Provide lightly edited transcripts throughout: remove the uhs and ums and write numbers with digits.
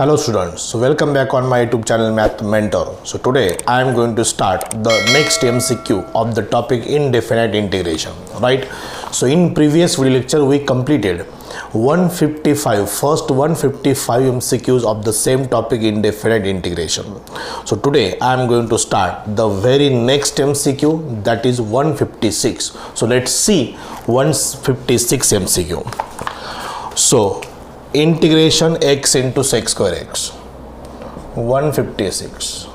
Hello students, so welcome back on my YouTube channel Math Mentor. So today I am going to start the next MCQ of the topic indefinite integration, right? So in previous video lecture we completed 155 MCQs of the same topic indefinite integration. So today I am going to start the very next MCQ, that is 156. So let's see 156 MCQ. So integration x into sec square x, 156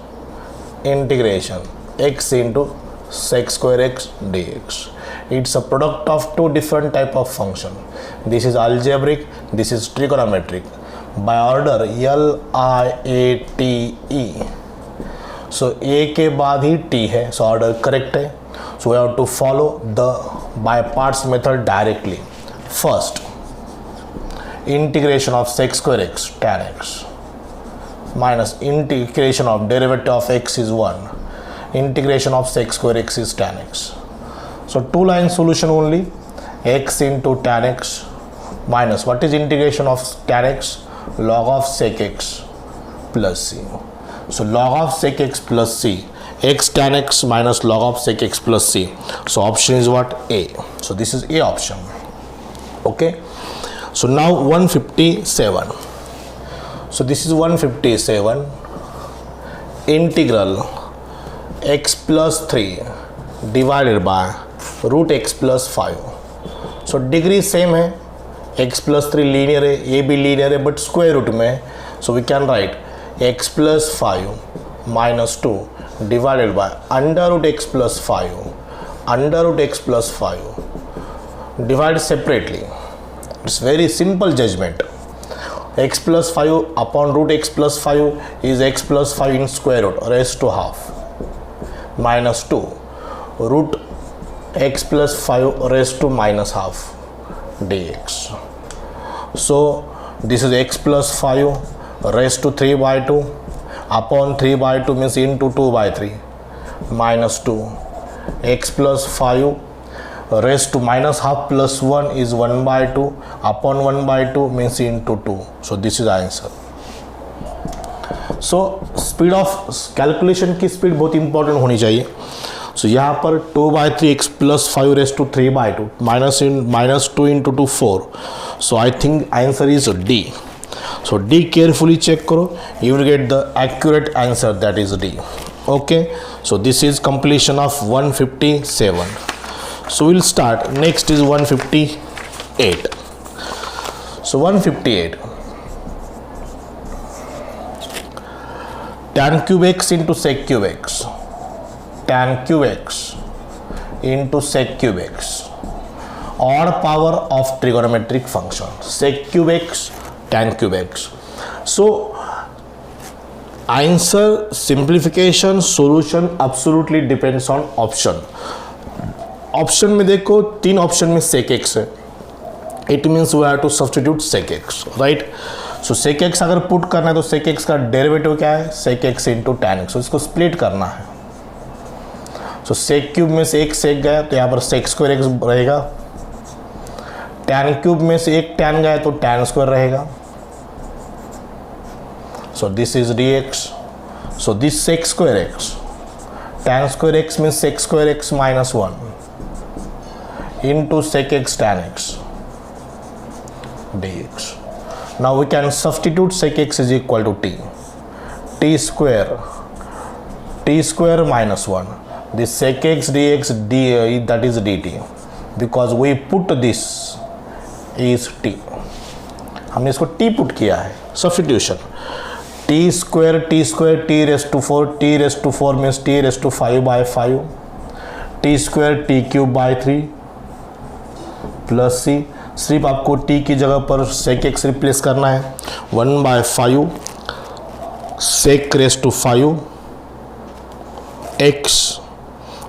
integration x into sec square x dx. It's a product of two different type of function. This is algebraic, this is trigonometric, by order L I A T E. So a के बाद ही t है, so order correct है. So we have to follow the by parts method directly. First, integration of sec square x tan x minus integration of derivative of x is 1, integration of sec square x is tan x. So two line solution only, x into tan x minus what is integration of tan x, log of sec x plus c. So log of sec x plus c, x tan x minus log of sec x plus c. So option is what? A. So this is A option. Okay. So now 157. So this is 157. Integral x plus 3 divided by root x plus 5. So degree same है, x plus 3 linear है, ये भी linear है, but square root में. So we can write x plus 5 minus 2 divided by under root x plus 5. Under root x plus 5. Divide separately. It's very simple judgment. X plus 5 upon root x plus 5 is x plus 5 in square root raised to half minus 2 root x plus 5 raised to minus half dx. So this is x plus 5 raised to 3 by 2 upon 3 by 2 means into 2 by 3 minus 2 x plus 5 raised to minus half plus 1 is 1 by 2 upon 1 by 2 means into 2. So this is the answer. So speed of calculation की speed बहुत important होनी चाहिए. So यहाँ पर 2 by 3 x plus 5 raised to 3 by 2 minus 2 into 2 4. So I think answer is D. So D carefully check करो, you will get the accurate answer, that is D. Okay. So this is completion of 157. So we'll start. Next is 158. So 158. Tan cube x into sec cube x. Tan cube x into sec cube x. Odd power of trigonometric function. Sec cube x, tan cube x. So answer, simplification, solution absolutely depends on option. Option में देखो, तीन option में sec x है. It means we have to substitute sec x, right. So sec x अगर put करना है तो sec x का डेरिवेटिव क्या है? sec x into tan x. इसको स्प्लिट करना है. सो sec क्यूब में से एक sec गया तो यहाँ पर sec स्क्वायर x रहेगा. tan क्यूब में से एक tan गया तो tan स्क्वायर रहेगा. सो this is dx. So this sec square x, tan square x means sec square x minus 1 into sec x tan x dx. Now we can substitute sec x is equal to t square minus 1. This sec x dx that is dt, because we put this is t. हमने इसको t put किया है. Substitution t square t raised to 4, t raised to 4 means t raised to 5 by 5, t square t cube by 3 plus सी. सिर्फ आपको t की जगह पर sec x replace करना है. 1 by 5 sec raised to 5 x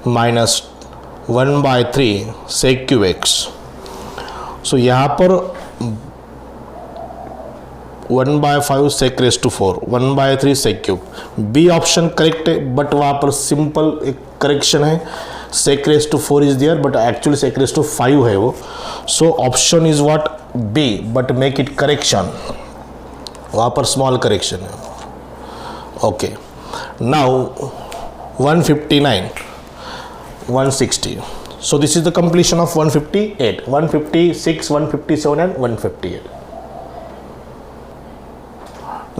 minus 1 by 3 sec cube x. सो यहाँ पर 1 by 5 sec raised to 4, 1 by 3 sec cube. B option correct है, बट वहाँ पर सिंपल एक करेक्शन है. sec raised to 4 is there, but actually sec raised to 5 है वो. So option is what? B, but make it correction. वहाँ पर small correction है. Okay, now 159, 160. So this is the completion of 158, 156, 157 and 158.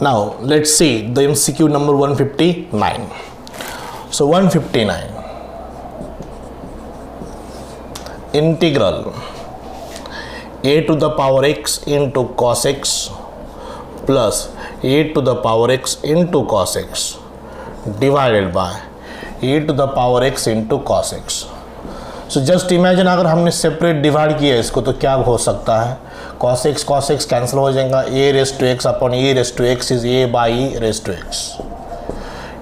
Now let's see the MCQ number 159. So 159, integral a to the power x into cos x plus a to the power x into cos x divided by a to the power x into cos x. So just imagine अगर हमने separate divide किया इसको तो क्या हो सकता है, cos x cancel हो जाएगा, a raise to x upon e raise to x is a by e raise to x,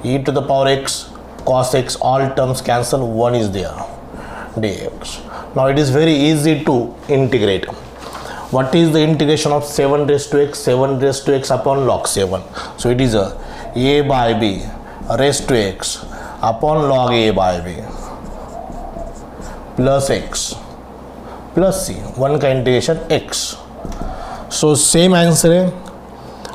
e to the power x cos x all terms cancel, 1 is there dx. Now it is very easy to integrate. What is the integration of 7 raise to x, 7 raise to x upon log 7. So it is a by b raise to x upon log a by b plus x plus c, 1 का integration x. So same answer है,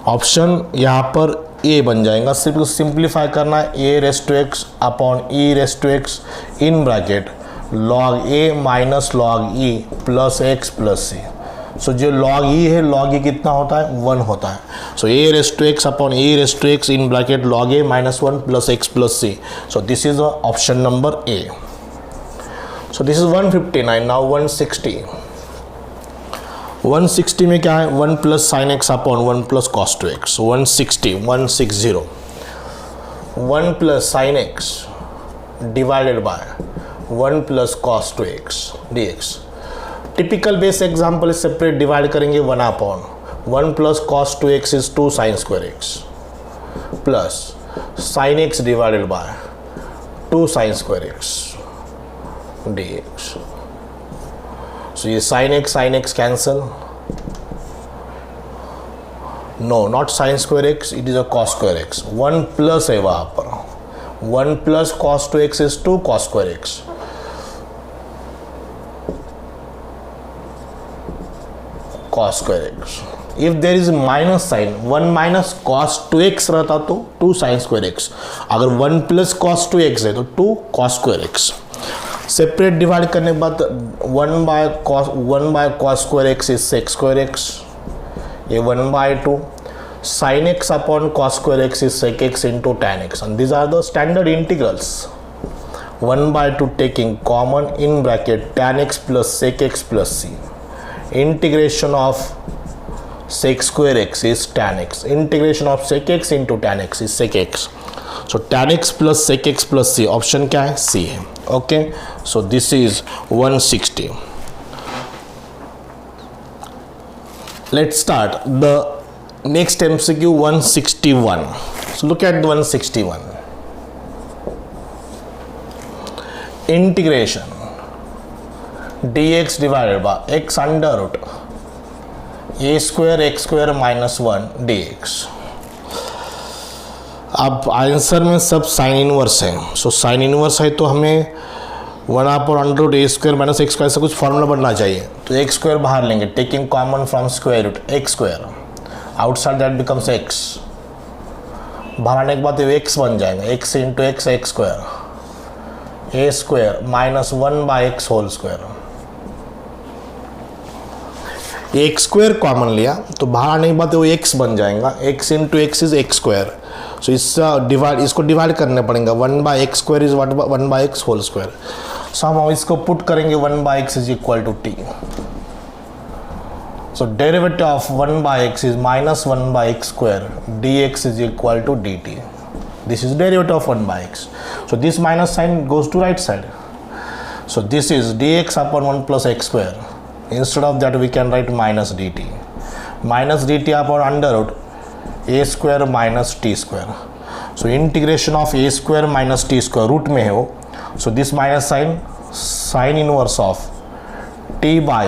option यहाँ पर a बन जाएगा. सिर्फ simplify करना है, a raise to x upon e raise to x in bracket log a minus log e plus x plus c. So जो log e है, log e कितना होता है, 1 होता है. So a raise to x upon e raise to x in bracket log a minus 1 plus x plus c. So this is option number a. So this is 159. Now 160. 160 में क्या है, 1 plus sine x upon 1 plus cos two x. 160, 160, 1 plus sine x divided by 1 plus cos two x dx. Typical base example separate divide करेंगे 1 upon 1 plus cos two x is 2 sine square x plus sine x divided by 2 sine square x dx. So ये sin x cancel. No, not sin square x, it is a cos square x. 1 plus है वहाँ पर, 1 plus cos 2x is 2 cos square x. Cos square x. If there is minus sign, 1 minus cos 2x रहता तो 2 sin square x. अगर 1 plus cos 2x है तो 2 cos square x. Separate divide करने के बाद 1 by cos square x is sec square x, ये 1 by 2 sine x upon cos square x is sec x into tan x. And these are the standard integrals. 1 by 2 taking common in bracket tan x plus sec x plus c. Integration of sec square x is tan x, integration of sec x into tan x is sec x. So tan x plus sec x plus c, option क्या है, c है. Okay, so this is 160. Let's start the next MCQ 161. So look at 161. Integration dx divided by x under root a square x square minus 1 dx. अब answer में सब sine inverse है. So sine inverse है तो हमें 1 upon under root ए square minus x square से कुछ formula बनना चाहिए. तो एक्स स्क्वायर बाहर लेंगे, taking common from square root x square, outside that becomes x. बाहर आने के बाद एक्स बन जाएगा, x into x x square a square minus 1 by x whole square. X square common लिया तो बाहर आने के बाद वो एक्स बन जाएगा, x into x is x square. So इसको डिवाइड करने पड़ेगा, 1 by x square is 1 by x whole square. So हम इसको पुट करेंगे 1 by x is equal to t. So derivative of 1 by x is minus 1 by x square d x is equal to d t. This is derivative of 1 by x. So this minus sign goes to right side. So this is D x upon 1 plus x square. Instead of that we can write minus dt. Minus dt upon under root a square minus t square. So integration of a square minus t square root में है वो. So this minus sign, sin inverse of t by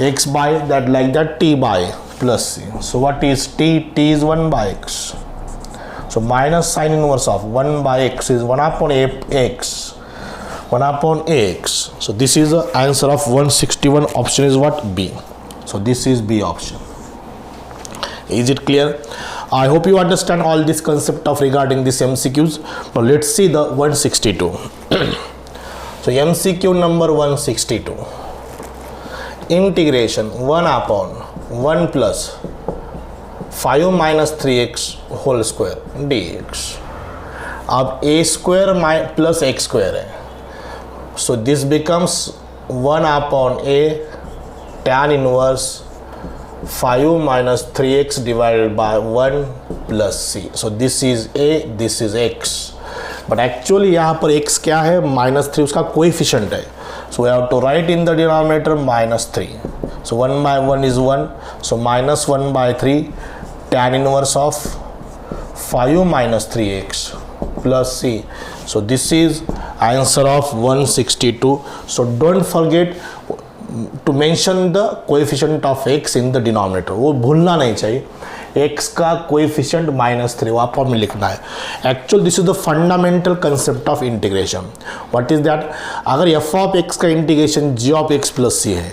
x by that like that t by plus c. So what is t? T is 1 by x. So minus sin inverse of 1 by x is 1 upon x. 1 upon ax. So this is the answer of 161. Option is what? B. So this is B option. Is it clear? I hope you understand all this concept of regarding this MCQs. Now let's see the 162. So MCQ number 162. Integration 1 upon 1 plus 5 minus 3x whole square dx. अब a square plus x square है. So this becomes 1 upon a tan inverse 5 minus 3x divided by 1 plus c. So this is a, this is x. But actually यहाँ पर x क्या है? -3 उसका coefficient है. So we have to write in the denominator -3. So 1 by 1 is 1. So -1 by 3 tan inverse of 5 minus 3x plus c. So this is answer of 162. So don't forget to mention the coefficient of x in the denominator. वो भूलना नहीं चाहिए. x का coefficient -3 वो आपको में लिखना है. Actual this is the fundamental concept of integration. What is that? अगर f ऑफ x का integration g of x plus c है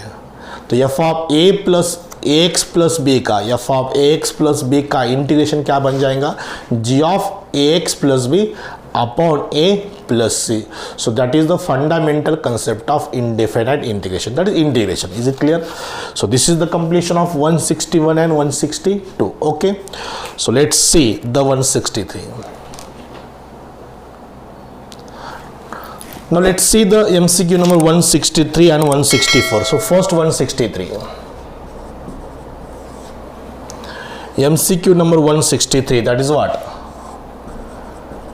तो f of a plus ax plus b का f of ax plus b का integration क्या बन जाएगा? g of ax plus b upon a plus c. So that is the fundamental concept of indefinite integration. That is integration. Is it clear? So this is the completion of 161 and 162. Okay. So let's see the 163. Now let's see the MCQ number 163 and 164. So first 163. MCQ number 163, that is what?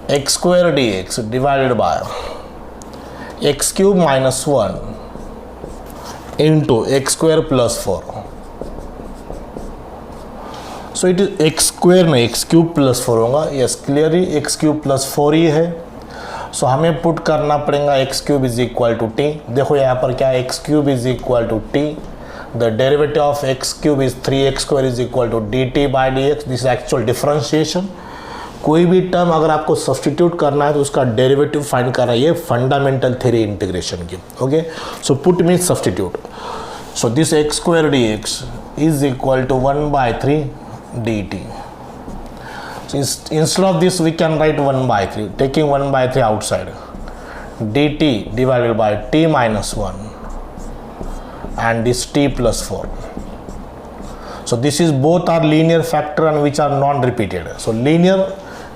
X square dx divided by x cube minus 1 into x square plus 4. So it is x square नहीं x cube plus 4 होगा. Yes, clearly x cube plus 4 ही है. So हमें put करना पड़ेगा x cube is equal to t. देखो यहाँ पर क्या है? x cube is equal to t. The derivative of x cube is 3x square is equal to dt by dx. This is actual differentiation. कोई भी term अगर आपको substitute करना है तो उसका डेरिवेटिव फाइंड करना है. ये फंडामेंटल थ्योरी इंटीग्रेशन की. Okay. So put means substitute. So this x square d x is equal to 1/3 dt. So instead of this we can write 1/3, taking 1/3 outside, dt divided by t minus 1 and this t plus 4. So this is both are linear factor and which are non-repeated. So linear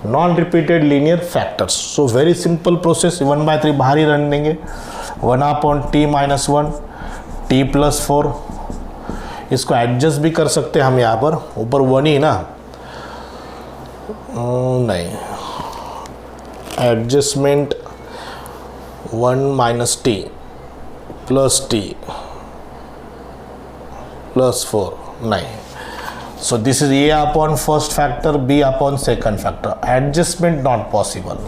non-repeated linear factors. So very simple process. 1/3 बाहर ही run देंगे. 1 upon t minus 1 t plus 4. इसको adjust भी कर सकते हैं हम. यहाँ पर ऊपर 1 ही ना, नहीं, adjustment 1 minus t plus t plus 4 नहीं. So this is a upon first factor, b upon second factor. Adjustment not possible.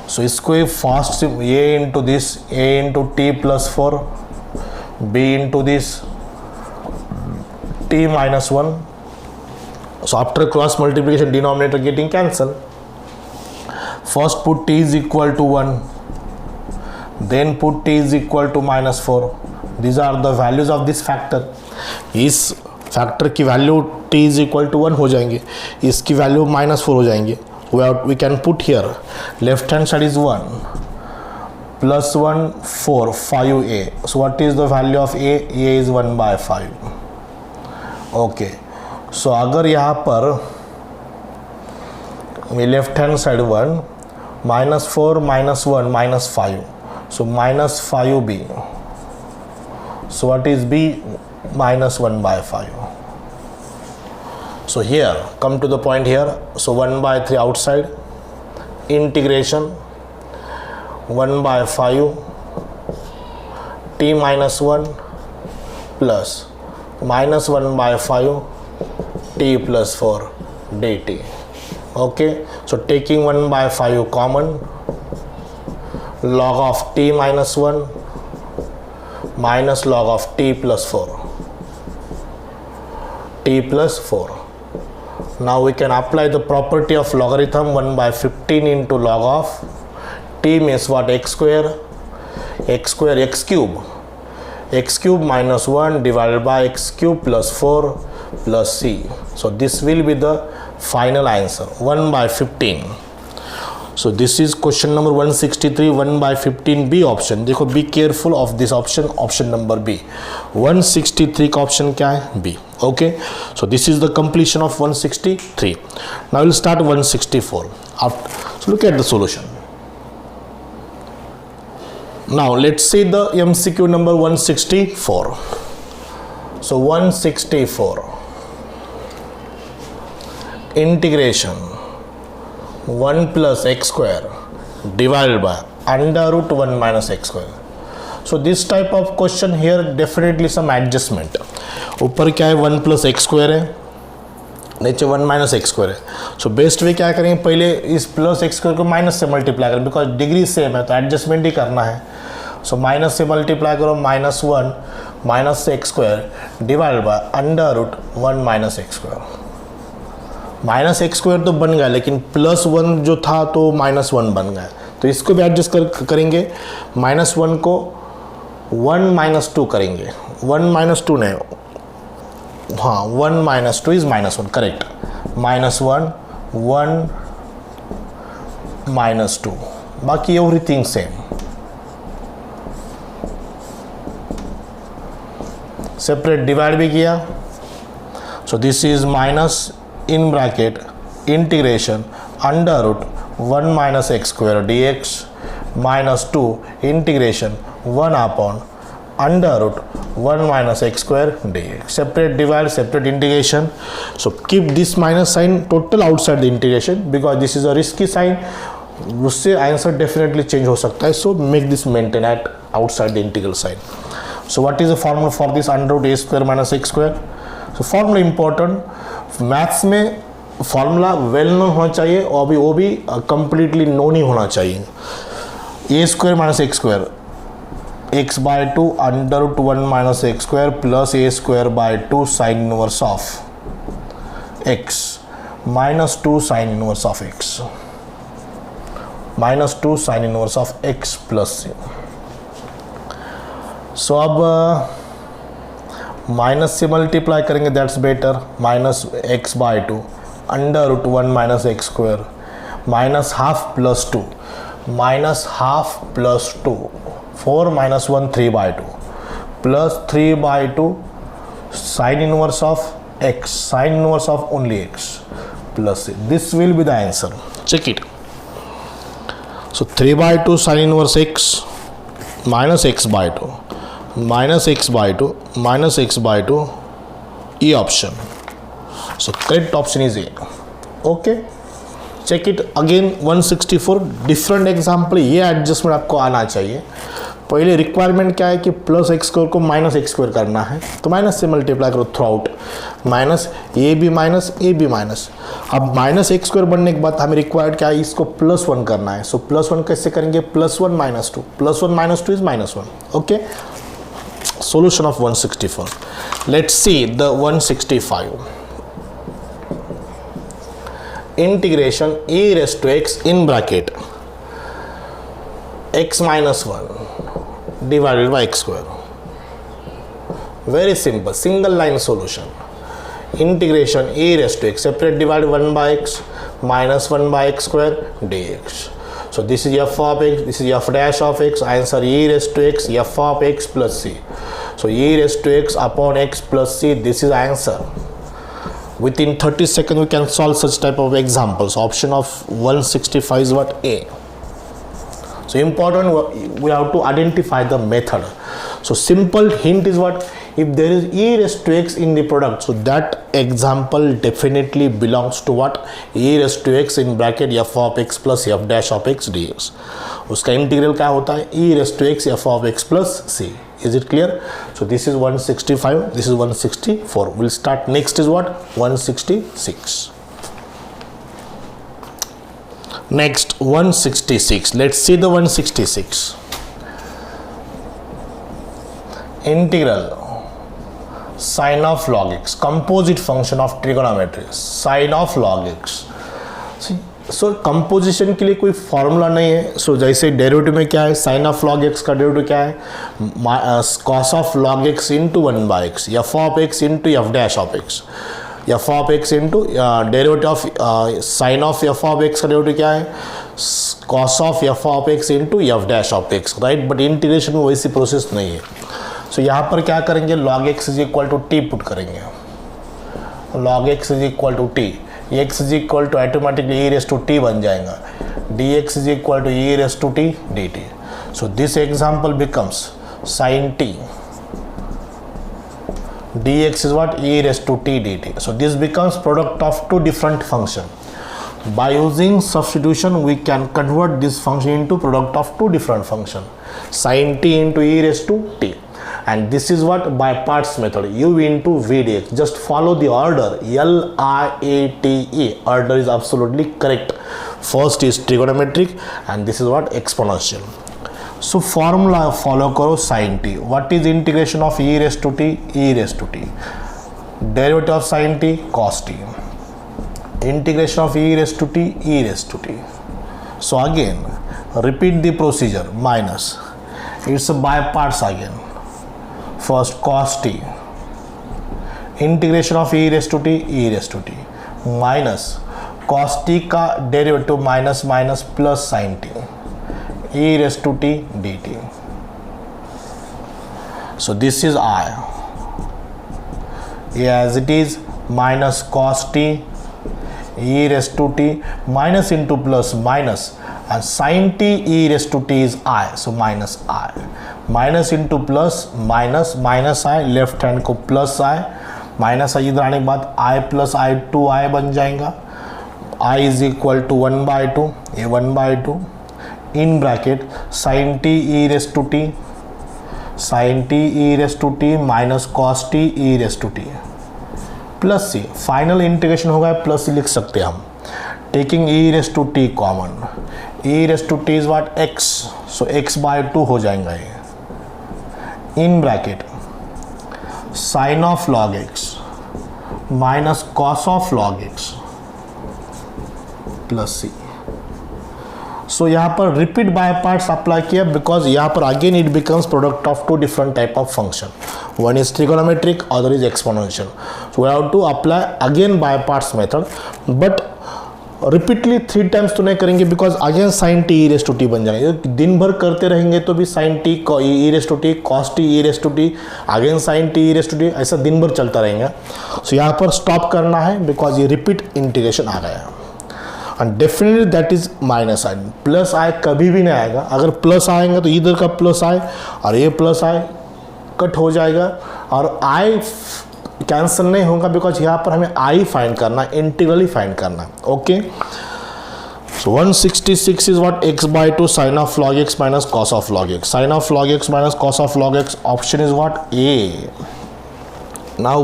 So इसको first a into this, a into t plus 4, b into this t minus 1. So after cross multiplication, denominator getting cancelled. First put t is equal to 1, then put t is equal to -4. These are the values of this factor. इस factor की value t is equal to 1 हो जाएंगे, इसकी value -4 हो जाएंगे. We can put here left hand side is 1 प्लस 1 4 5a. So what is the value of a? a is 1/5. Okay. So अगर यहाँ पर left hand side 1 -4 -1 -5, so -5b. So what is b? -1/5. So here come to the point here. So 1/3 outside, integration 1/5 t minus 1 plus -1/5 t plus 4 dt. Okay. So taking 1/5 common, log of t minus 1 minus log of t plus 4, t plus 4. Now we can apply the property of logarithm. 1/15 into log of t means what? X square x cube minus 1 divided by x cube plus 4 plus c. So this will be the final answer, 1/15. So this is question number 163, 1/15 B option. देखो be careful of this option, option number B. 163 का option क्या है? B. Okay. So this is the completion of 163. Now we'll start 164. So look at the solution. Now let's see the MCQ number 164. So 164, integration 1 plus x square divided by under root 1 minus x square. So this type of question here definitely some adjustment. ऊपर क्या है 1 plus x square है, नीचे 1 minus x square है. So best way क्या करेंगे, पहले इस प्लस x square को माइनस से मल्टीप्लाई करें, बिकॉज डिग्री सेम है तो एडजस्टमेंट ही करना है. सो माइनस से मल्टीप्लाई करो, -1 minus x square divide by under root 1 minus x square. Minus x square तो बन गया, लेकिन +1 जो था तो -1 बन गया. तो इसको भी एडजस्ट करेंगे. -1 को 1 - 2 करेंगे. 1 - 2 नहीं, हाँ 1 - 2 इज -1, करेक्ट. -1 1 -2, बाकी एवरीथिंग सेम. सेपरेट डिवाइड भी किया. So this is minus in bracket integration under root 1 minus x square dx -2 integration 1 upon under root 1 minus x square dx. Separate divide, separate integration. So keep this minus sign total outside the integration because this is a risky sign. उससे answer definitely change हो सकता है. So make this maintain at outside the integral sign. So what is the formula for this under root a square minus x square? So formula important. Maths में formula well known होना चाहिए और वो भी completely known ही होना चाहिए. a square minus x square x/2 under root 1 minus x square plus a square by 2 sine inverse of x -2 sine inverse of x -2 sine inverse of x plus c. So अब minus से multiply करेंगे, that's better. -x/2 under root 1 minus x square -½ plus 2 -½ plus 2 4 - 1 3/2 plus 3/2 sine inverse of x sine inverse of only x plus this will be the answer. Check it. So 3/2 sine inverse x -x/2 -x/2 E option. So correct option is A. Okay, check it again. 164 different example. ये adjustment आपको आना चाहिए. पहले requirement क्या है कि plus x square को minus x square करना है, तो माइनस से मल्टीप्लाई करो throughout. Minus A B minus. अब माइनस एक्स स्क्वायर बनने के बाद हमें रिक्वायर्ड क्या है, इसको +1 करना है. सो +1 कैसे करेंगे, +1 - 2 +1 - 2 is -1. Okay. Solution of 164. Let's see the 165. Integration e raised to x in bracket x minus 1 divided by x square. Very simple, single line solution. Integration e raised to x, separate divide 1 by x minus 1 by x square dx. So this is f of x, this is f dash of x. Answer e raised to x, f of x plus c. So e raised to x upon x plus c. This is answer. Within 30 seconds we can solve such type of examples. Option of 165 is what? A. So important, we have to identify the method. So simple hint is what? If there is e raised to x in the product, so that example definitely belongs to what? E raised to x in bracket f of x plus f dash of x dx. उसका integral क्या होता है? e raised to x f of x plus c. Is it clear? So this is 165, this is 164. We'll start. Next is what? 166. Next 166. Let's see the 166. Integral sine of log x, composite function of trigonometry, sine of log x. See, so composition के लिए कोई formula नहीं है. सो जैसे derivative में क्या है, sign of log x का डेरिवेटिव क्या है, cos of log x into 1/x, F of x into F dash of x, F of x into derivative of sine of F of x का derivative क्या है, cos of F of x into F dash of x, right. But integration में वैसी process नहीं है. सो यहाँ पर क्या करेंगे, log x is equal to t put करेंगे. Log x is equal to t, x is equal to automatically e raise to t बन जाएगा, d x is equal to e raise to t d t. So this example becomes sine t dx is what, e raised to t dt. So this becomes product of two different function. By using substitution we can convert this function into product of two different function, sin t into e raised to t, and this is what by parts method, u into v dx. Just follow the order, LIATE order is absolutely correct. First is trigonometric and this is what, exponential. So formula follow करो sin t. What is integration of e raised to t? E raised to t. Derivative of sin t, cos t. Integration of e raised to t, e raised to t. So again repeat the procedure, minus, it's by parts again. First cos t, integration of e raised to t, e raised to t, minus cos t का derivative minus minus plus sin t, e raised to t dt. So this is I, as it is, minus cos t e raised to t, minus into plus minus, and sin t e raised to t is I, so minus I, minus into plus minus, minus I, left hand को plus I, minus I इधर आने के बाद I plus I 2I बन जाएगा. I is equal to 1/2, ये 1/2 in bracket sin t e raised to t, sin t e raised to t minus cos t e raised to t plus c. Final integration होगा plus c लिख सकते हैं हम, taking e raised to t common. e raised to t is what, x, so x/2 हो जाएगा ये. In bracket sine of log x minus cos of log x plus c. So यहाँ पर repeat by parts apply किया, because यहाँ पर again it becomes product of two different type of function, one is trigonometric, other is exponential. So we have to apply again by parts method, but repeatedly 3 times तो नहीं करेंगे, because again sine t e raise to t बन जाएंगे. दिन भर करते रहेंगे तो भी sine t e raise to t, cos t e raise to t, again sine t e raise to t, ऐसा दिन भर चलता रहेंगे. सो यहाँ पर स्टॉप करना है, बिकॉज ये रिपीट इंटीग्रेशन आ गया है. And definitely that is minus I. Plus I कभी भी नहीं आएगा. अगर प्लस आएंगे तो इधर का प्लस आई और ये प्लस आई कट हो जाएगा, और आई कैंसिल नहीं होगा, बिकॉज यहाँ पर हमें आई फाइंड करना, इंटीग्रली फाइंड करना. Okay, so 166 is what, x/2 sine of log x minus cos of log x. Sine of log x minus cos of log x, option is what, A. Now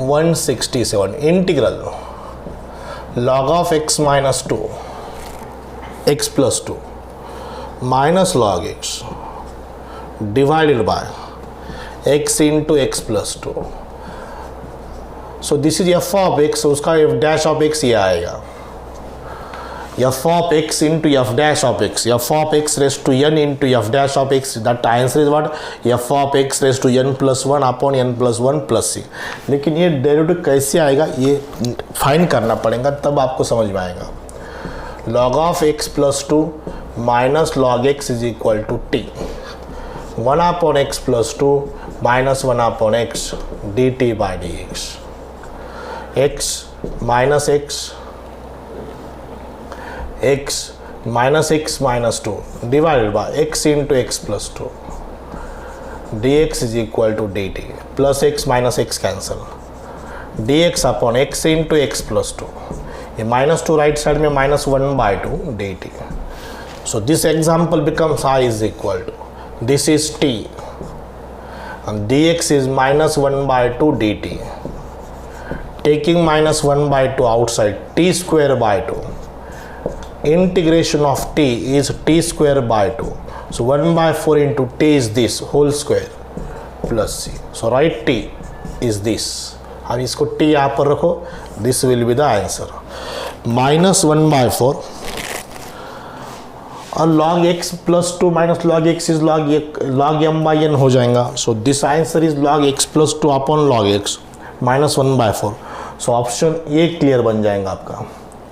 167 integral log of x minus 2 x plus 2 minus log x divided by x into x plus 2. So this is f of x, उसका f dash of x ये आएगा, f of x into f dash of x, f of x raised to n into f dash of x. That answer is what, f of x raised to n plus 1 upon n plus 1 plus c. लेकिन ये derivative कैसे आएगा ये find करना पड़ेगा, तब आपको समझ में आएगा. log of x plus 2 minus log x is equal to t, 1 upon x plus 2 minus 1 upon x dt by dx. x minus x minus x minus 2 divided by x into x plus 2 dx is equal to dt. Plus x minus x cancel, dx upon x into x plus 2, ये minus 2 right side में minus 1/2 dt. So this example becomes I is equal to, this is t and dx is minus 1/2 dt. Taking minus 1/2 outside, t square by 2. Integration of t is t square by 2. So 1/4 into t is this whole square plus c. So write t is this अब इसको t यहाँ पर रखो, this will be the answer -1/4 और log x + 2 - log x is log m/n हो जाएगा. So this answer is log x + 2 upon log x -1/4. So option A clear बन जाएगा आपका.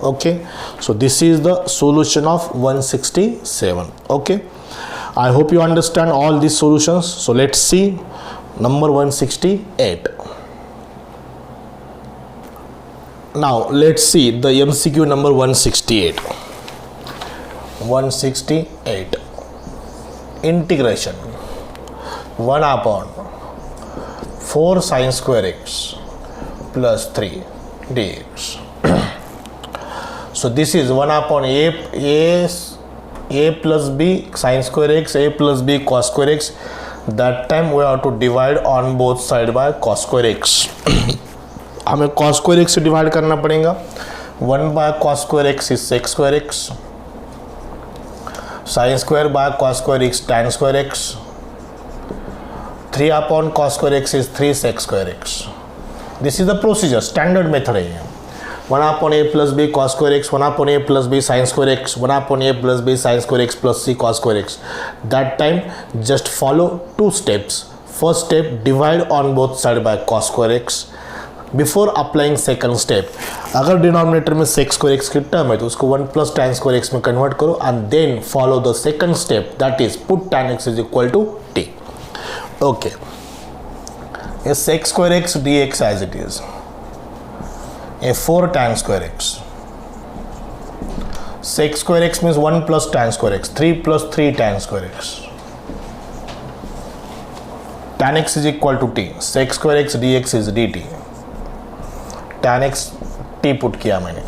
Okay, so this is the solution of 167. Okay, I hope you understand all these solutions. So let's see number 168. Now let's see the MCQ number 168. 168. Integration 1/4 sin square x plus 3 dx. So this is 1/a plus b sin square x, a plus b cos square x. That time we have to divide on both side by cos square x. हमें cos square x से divide करना पड़ेगा. 1/cos square x is sec square x, sin square by cos square x tan square x, 3/cos square x is 3 sec square x. This is the procedure, standard method है ये. 1/a plus b cos square x, 1/a plus b sin square x, 1/a plus b sin square x plus c cos square x. That time just follow 2 steps. First step, divide on both side by cos square x. Before applying second step, अगर denominator में sec square x की term है तो उसको 1 plus tan square x में convert करो and then follow the second step, that is put tan x is equal to t. Okay, ये sec square x dx as it is. A 4 tan square x. Sec square x means 1 plus tan square x. 3 plus 3 tan square x. Tan x is equal to t. Sec square x dx is dt. Tan x t put किया मैंने.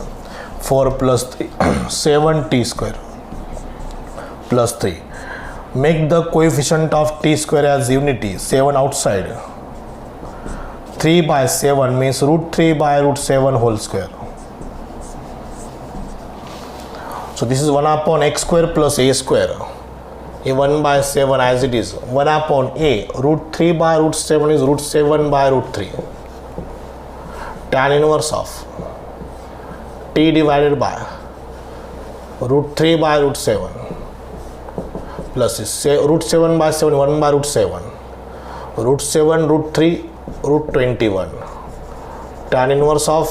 4 plus 3 7 t square plus 3. Make the coefficient of t square as unity. 7 outside. 3/7 means √3/7 whole square. So this is 1/x square plus a square. A 1/7 as it is. 1/a √3/7 is √7/3. Tan inverse of t divided by √3/7 plus √7/7 1/7 √7 √3 √21. Tan inverse of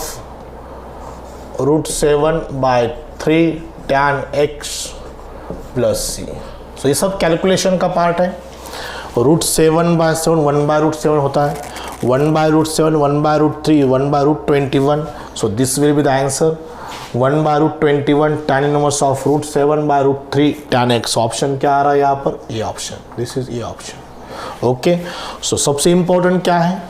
√7/3 tan x plus c. So ये सब calculation का part है. √7/7 1/7 होता है. 1/7 1/3 1/21. So this will be the answer. 1/21 tan inverse of √7/3 tan x. Option क्या आ रहा है यहाँ पर? ये ऑप्शन. दिस इज ये ऑप्शन. ओके, सो सबसे इंपॉर्टेंट क्या है?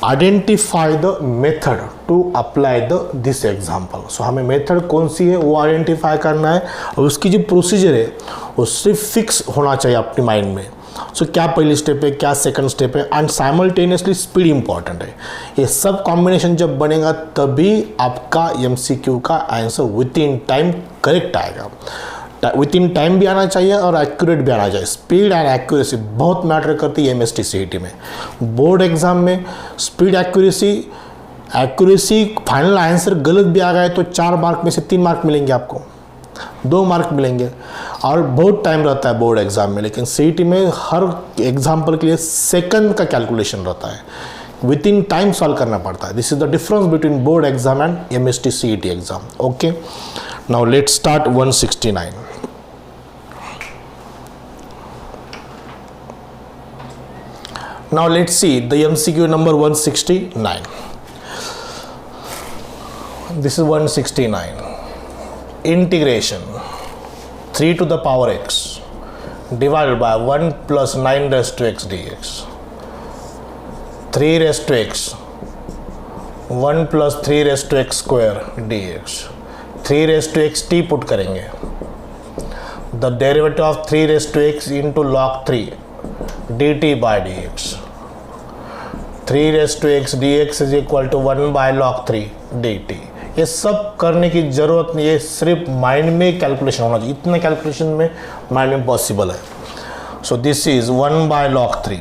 Identify the method to apply this example. So हमें मेथड कौन सी है वो आइडेंटिफाई करना है और उसकी जो प्रोसीजर है वो सिर्फ फिक्स होना चाहिए अपने माइंड में. सो क्या पहली स्टेप है, क्या सेकंड स्टेप है, एंड साइमल्टेनियसली स्पीड इंपॉर्टेंट है. ये सब कॉम्बिनेशन जब बनेगा तभी आपका MCQ का answer with in time correct आएगा. विद इन टाइम भी आना चाहिए और एक्यूरेट भी आना चाहिए. स्पीड एंड एक्यूरेसी बहुत मैटर करती है MST CET में. बोर्ड एग्जाम में स्पीड एक्यूरेसी फाइनल आंसर गलत भी आ गए तो 4 मार्क में से 3 मार्क मिलेंगे आपको, 2 मार्क मिलेंगे और बहुत टाइम रहता है बोर्ड एग्जाम में. लेकिन CET में हर एग्जाम्पल के लिए सेकंड का कैलकुलेशन रहता है, विद इन टाइम सॉल्व करना पड़ता है. This is the difference between board exam and MST CET exam. Okay, now let's start 169. Now let's see the MCQ number 169. This is 169. Integration 3 to the power x divided by 1 plus 9 raised to x dx. 3 raised to x 1 plus 3 raised to x square dx. 3 raised to x t put करेंगे. The derivative of 3 raised to x into log 3 dt by dx. 3 raised to x dx is equal to 1 by log 3 dt. ये सब करने की ज़रूरत नहीं है, सिर्फ mind में कैलकुलेशन होना चाहिए. इतना कैलकुलेशन में माइंड में पॉसिबल है. So this is 1 by log 3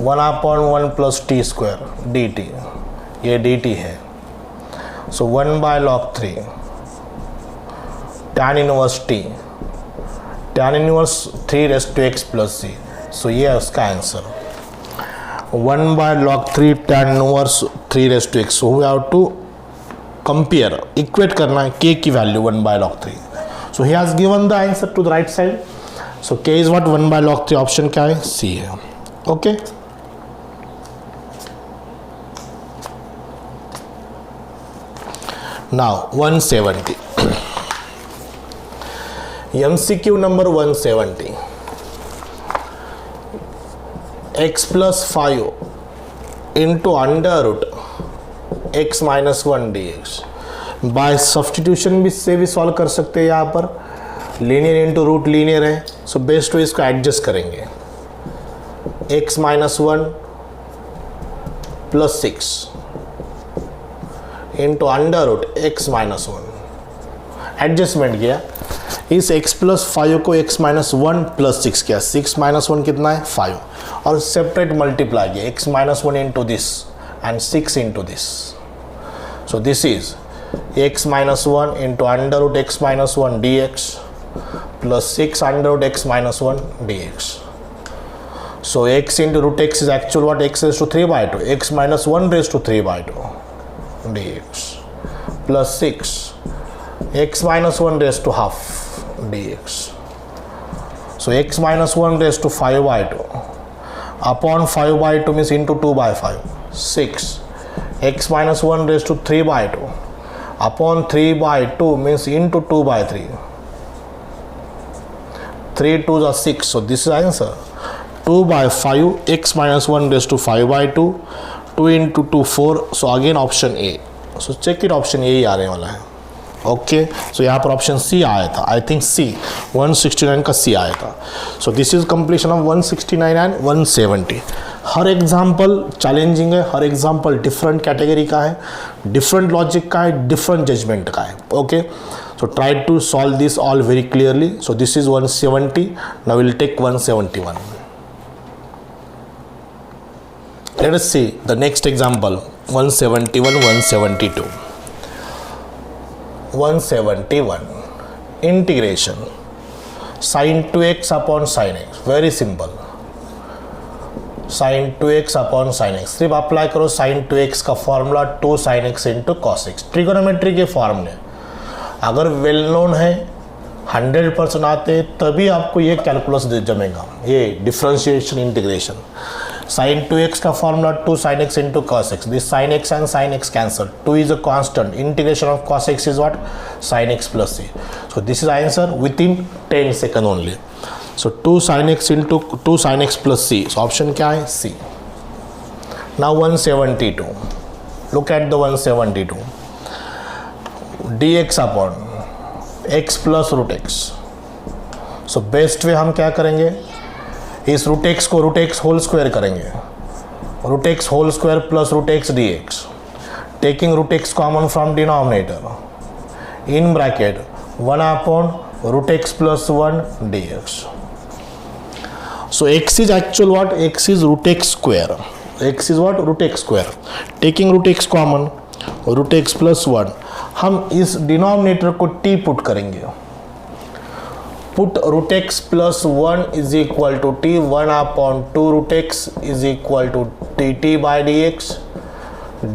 1/1 plus t square d t, ये डी टी है. So 1/log3 tan inverse t, tan inverse 3 raise to x plus c. So ये है उसका answer 1/log3 tan inverse 3 raise to x. So we have to compare, equate करना है k की value 1/log3. So he has given the answer to the right side. So k is what 1/log3, option क्या है c है. Okay now 170 MCQ number 170. x plus 5 into under root x minus 1 dx. By substitution भी से भी solve कर सकते हैं. यहाँ पर लीनियर इंटू रूट लीनियर है, सो बेस्ट वे इसको एडजस्ट करेंगे. x minus 1 plus 6 into under root x minus 1. Adjustment किया, इस x प्लस 5 को x माइनस 1 प्लस 6 किया. 6 माइनस 1 कितना है 5, और सेपरेट मल्टीप्लाई किया x minus 1 into this and 6 into this. So this is x minus 1 into under root x minus 1 dx plus 6 under root x minus 1 dx. So x into root x is actual what? X raised to 3/2, x minus 1 raised to 3/2 dx plus 6 x minus 1 raised to half dx. So x minus 1 raised to 5/2 upon 5/2 means into 2/5. 6 x minus 1 raised to 3/2 upon 3/2 means into 2/3. 3 2s are 6. So this is answer 2/5 x minus 1 raised to 5/2, 2 into 2 4. So again option A. So check it, option A ही आने वाला है. Okay सो यहाँ पर option C आया था. I think सी 169 का सी आया था. सो this is completion of 169 and 170. Her example challenging है, हर एग्जाम्पल डिफरेंट कैटेगरी का है, डिफरेंट लॉजिक का है, डिफरेंट जजमेंट का है. Okay so try to solve this all very clearly. So this is 170. Now we'll take 171. Let us see the next example, 171, 172. 171, integration sin 2x upon sin x. Very simple. sin 2x upon sin x. सिर्फ apply करो sin 2x का formula 2 sin x into cos x. Trigonometry के form में अगर well known है, 100% आते तभी आपको ये कैलकुलस जमेगा, ये डिफरेंशिएशन इंटीग्रेशन. sin 2x का formula 2 sin x into cos x. This sin x and sin x cancel. 2 is a constant. Integration of cos x is what? Sin x plus c. So this is answer within 10 seconds only. So 2 sin x into 2 sin x plus c. So option क्या है? C. Now 172. Look at the 172. dx upon x plus root x. So best way हम क्या करेंगे? इस root x को root x whole square करेंगे. Root x whole square plus root x d x, taking root x common from denominator in bracket 1/√x plus 1 dx. So x is actual what? X is root x square. X is what? root x square. Taking root x common, root x plus 1. हम इस denominator को t put करेंगे. Put root x plus 1 is equal to t. 1/2 root x is equal to dt by dx.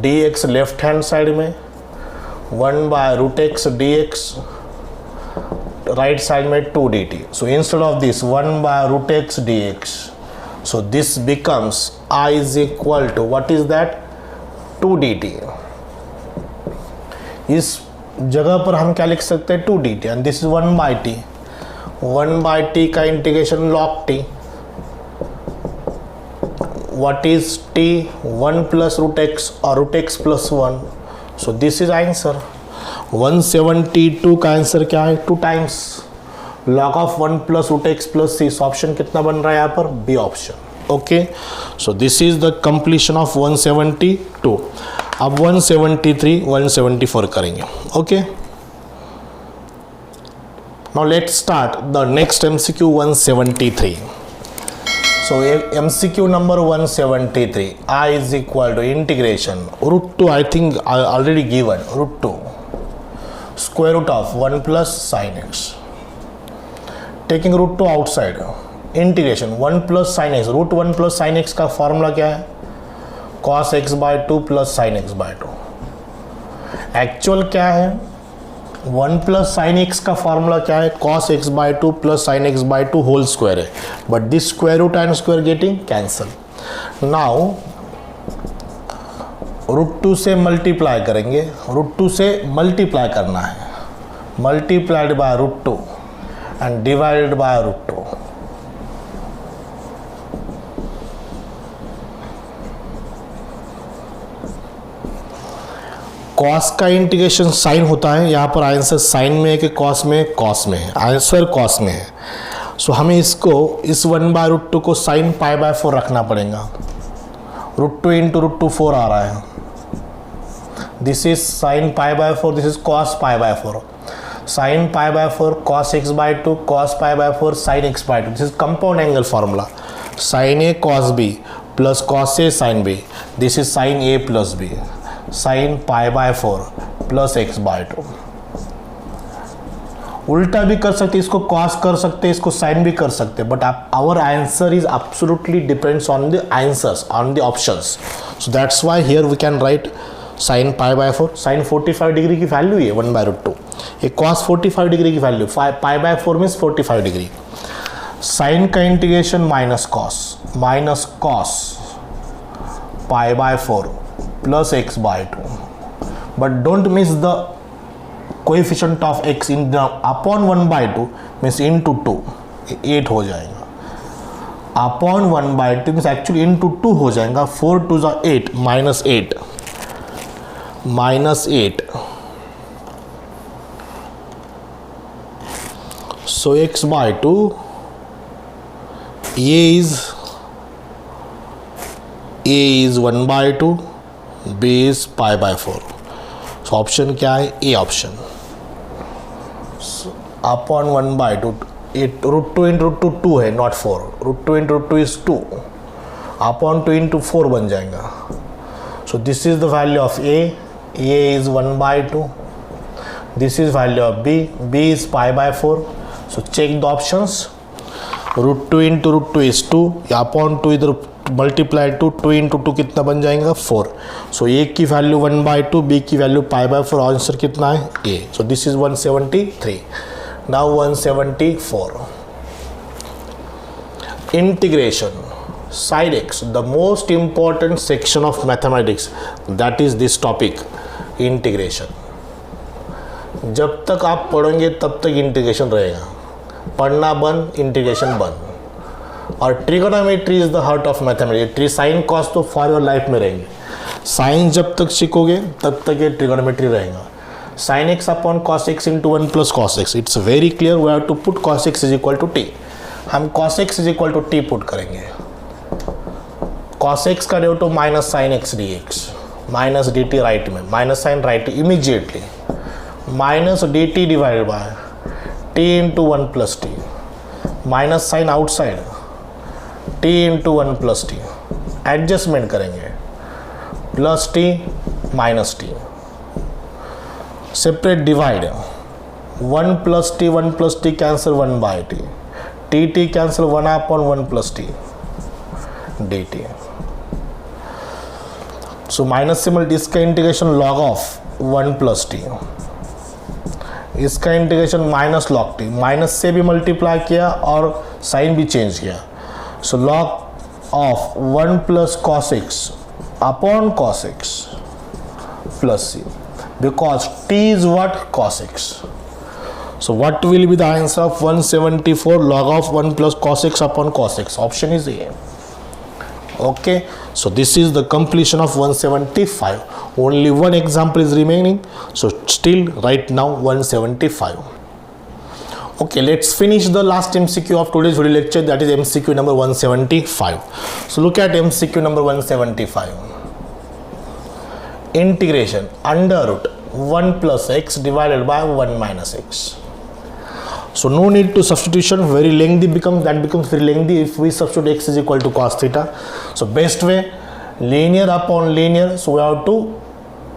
dx left hand side में, 1/√x dx right side में 2 dt. So instead of this 1/√x dx, so this becomes I is equal to what is that? 2 dt. इस जगह पर हम क्या लिख सकते हैं? 2 dt and this is 1/t. 1/t का integration log t. What is t? 1 plus root x or root x plus 1. So this is answer. 172 का आंसर क्या है? 2 times log of 1 plus root x plus c. So option कितना बन रहा है यहाँ पर? B option. Okay so this is the completion of 172. अब 173, 174 करेंगे. Okay Now let's start the next MCQ 173. So MCQ number 173, I is equal to integration root 2, I think I already given, root 2 square root of 1 plus sin x. Taking root 2 outside, integration 1 plus sine x, root 1 plus sine x का formula क्या है, cos x by 2 plus sine x by 2. Actual क्या है, 1 plus sine x का formula क्या है, cos x by 2 plus sine x by 2 whole square है, but this square root and square getting cancel. Now root 2 से multiply करेंगे, root 2 से multiply करना है, multiplied by root 2 and divided by root 2. Cos का integration sine होता है, यहाँ पर आंसर साइन में है कि कॉस में, कॉस में है, आंसर कॉस में है. सो हमें इसको इस 1 बाय रूट 2 को साइन पाई बाय 4 रखना पड़ेगा. रूट 2 इंटू रूट 2 4 आ रहा है, this is sine pi by 4, this is cos pi by 4. Sine pi by 4 cos x by 2 cos pi by 4 sine x by 2. This is compound angle formula, sine A cos B plus cos A sine B, this is sine A plus B, sine pi by 4 plus x by 2. उल्टा भी कर सकते, इसको cos कर सकते, इसको sign भी कर सकते, but our answer is absolutely depends on the answers, on the options. So that's why here we can write sine pi by 4. Sine 45 degree की वैल्यू है 1 बाय रूट 2, ये कॉस 45 डिग्री की value, pi by 4 means 45 degree. Sine का integration minus cos pi by 4 plus x by 2, but don't miss the coefficient of x in the upon 1 by 2 means into 2, 8 हो जाएगा, upon 1 by 2 means actually into 2 हो जाएगा, 4 2 is 8 minus 8. So x by 2 a is 1 by 2, b is pi by 4. So option क्या है, A option. Upon 1 by 2, root 2 into root 2 2 है, not 4. Root 2 into root 2 is 2, upon 2 into 4 बन जाएगा. So this is the value of A is 1 by 2, this is value of B is pi by 4. So check the options. Root 2 into root 2 is 2, upon 2 इधर multiply 2 into 2 कितना बन जाएगा 4. So a की value 1 by 2, b की value pi by 4, answer कितना है a. So this is 173. Now 174, integration side x, the most important section of mathematics, that is this topic integration. जब तक आप पढ़ेंगे तब तक इंटीग्रेशन रहेगा, पढ़ना बंद इंटीग्रेशन बंद. और trigonometry is the heart of mathematics. Sine cos तो फॉर योर लाइफ में रहेंगे, साइन जब तक सीखोगे तब तक ये ट्रिगोनोमेट्री रहेगा. Sine x upon cos x into 1 plus cos x, it's very clear, we have to put cos x is equal to t. हम cos x is equal to t put करेंगे. Cos x का dev to minus sine x d x, minus d t right में, minus sign right immediately, minus d t divided by t into 1 plus t, minus sign outside t into 1 plus t, adjustment करेंगे, plus t minus t, separate divide, 1 plus t cancel 1 by t, t cancel 1 upon 1 plus t d t. So minus से multi, इसका integration log of 1 plus t, इसका integration minus log t, minus से भी multiply किया और sign भी change किया. So log of 1 plus cos x upon cos x plus c, because t is what, cos x. So what will be the answer of 174, log of 1 plus cos x upon cos x? Option is A. Okay, so this is the completion of 175. Only one example is remaining, so still right now 175. Okay, let's finish the last MCQ of today's video lecture, that is MCQ number 175. So look at MCQ number 175. Integration under root 1 plus x divided by 1 minus x. So no need to substitution, very lengthy becomes very lengthy if we substitute x is equal to cos theta. So best way, linear upon linear, so we have to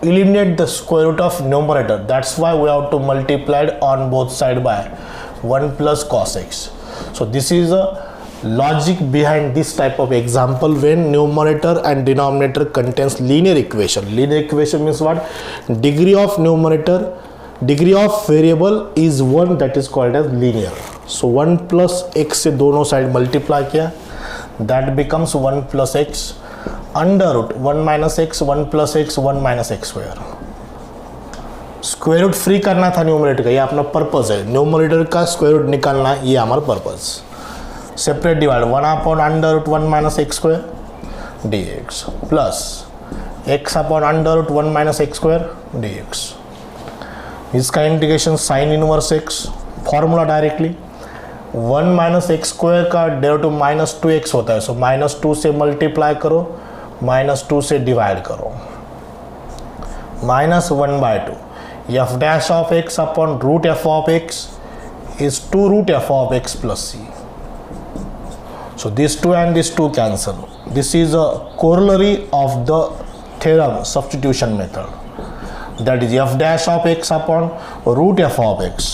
eliminate the square root of numerator. That's why we have to multiply it on both sides by 1 plus cos x. So this is a logic behind this type of example when numerator and denominator contains linear equation. Linear equation means what? Degree of numerator, degree of variable is 1, that is called as linear. So 1 plus x से दोनों side multiply किया, that becomes 1 plus x under root 1 minus x, 1 plus x, 1 minus x square. Square root free करना था numerator का, ये अपना purpose है, numerator का स्क्वायर रूट निकालना, ये हमारा purpose. Separate divide 1 upon under root 1 minus x square d x plus x upon under root 1 minus x square d x. इसका integration sine inverse x, formula directly 1 minus x square का derivative minus 2x होता है. So minus 2 से multiply करो, minus 2 से divide करो, minus 1/2 f dash of x upon root f of x is 2 root f of x plus c. So these two and these two cancel. This is a corollary of the theorem substitution method. That is f dash of x upon root f of x.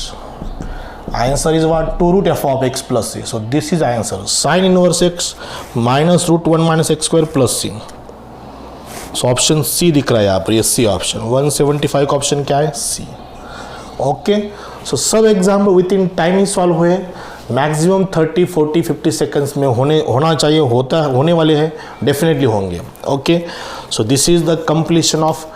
Answer is what? 2 root f of x plus c. So this is answer. Sin inverse x minus root 1 minus x square plus c. So option C दिख रहा है यहाँ पर, ये C option. 175 का option क्या है? C. Okay. सो सब exam with in time he solve हुए, मैक्सिमम 30, 40, 50 सेकंड्स में होना चाहिए, होने वाले हैं, डेफिनेटली होंगे. Okay. So this is the completion of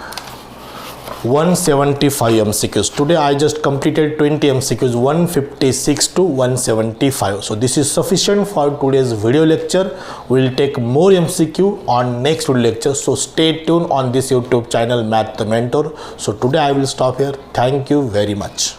175 MCQs. Today I just completed 20 MCQs, 156 to 175. So this is sufficient for today's video lecture. We'll take more MCQ on next video lecture. So stay tuned on this YouTube channel Math the Mentor. So today I will stop here. Thank you very much.